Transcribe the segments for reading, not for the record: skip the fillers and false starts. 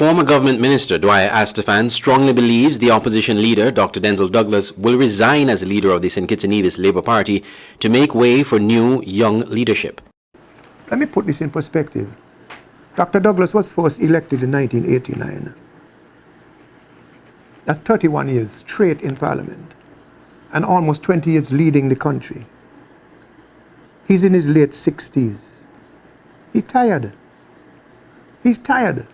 Former government minister Dwyer Astaphan strongly believes the opposition leader, Dr. Douglas, will resign as leader of the St. Kitts and Nevis Labour Party to make way for new, young leadership. Let me put this in perspective. Dr. Douglas was first elected in 1989. That's 31 years straight in Parliament and almost 20 years leading the country. He's in his late 60s. He's tired. He's tired.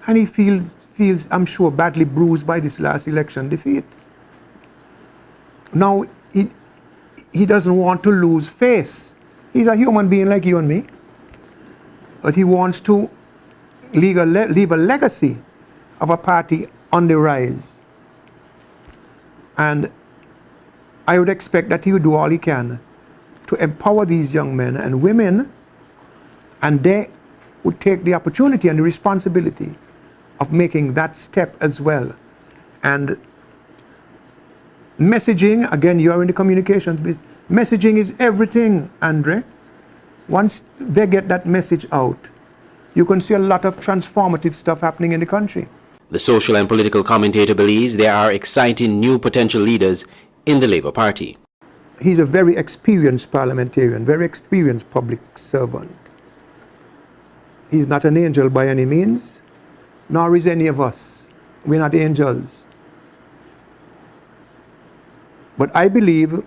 And he feels, I'm sure, badly bruised by this last election defeat. Now, he doesn't want to lose face. He's a human being like you and me. But he wants to leave a legacy of a party on the rise. And I would expect that he would do all he can to empower these young men and women, and they would take the opportunity and the responsibility of making that step as well. And messaging, again, you are in the communications business. Messaging is everything, Andre. Once they get that message out, you can see a lot of transformative stuff happening in the country. The social and political commentator believes there are exciting new potential leaders in the Labour Party. He's a very experienced parliamentarian, very experienced public servant. He's not an angel by any means, nor is any of us. We're not angels. But I believe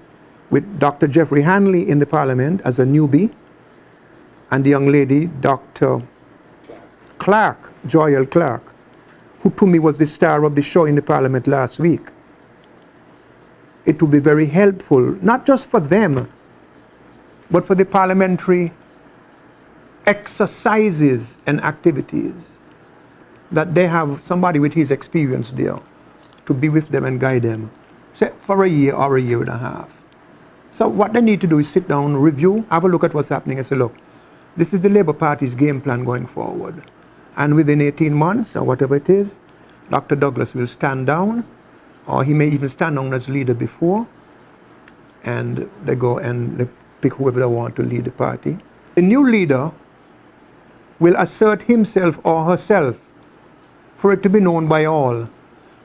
with Dr. Jeffrey Hanley in the Parliament as a newbie, and the young lady, Dr. Clark, Joyelle Clark, who to me was the star of the show in the Parliament last week, it would be very helpful, not just for them, but for the parliamentary exercises and activities, that they have somebody with his experience there to be with them and guide them, say for a year or a year and a half. So what they need to do is sit down, review, have a look at what's happening and say, look, this is the Labour Party's game plan going forward. And within 18 months or whatever it is, Dr. Douglas will stand down, or he may even stand down as leader before, and they go and they pick whoever they want to lead the party. The new leader will assert himself or herself for it to be known by all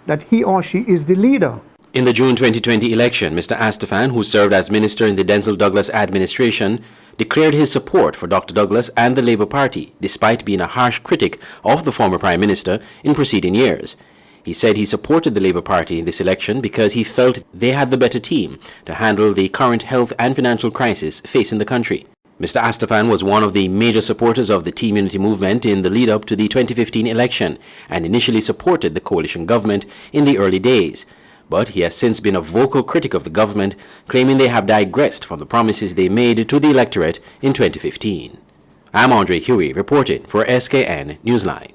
that he or she is the leader. In the June 2020 election, Mr. Astaphan, who served as minister in the Douglas administration, declared his support for Dr. Douglas and the Labour Party, despite being a harsh critic of the former Prime Minister in preceding years. He said he supported the Labour Party in this election because he felt they had the better team to handle the current health and financial crisis facing the country. Mr. Astaphan was one of the major supporters of the Team Unity movement in the lead-up to the 2015 election and initially supported the coalition government in the early days. But he has since been a vocal critic of the government, claiming they have digressed from the promises they made to the electorate in 2015. I'm Andre Huey, reporting for SKN Newsline.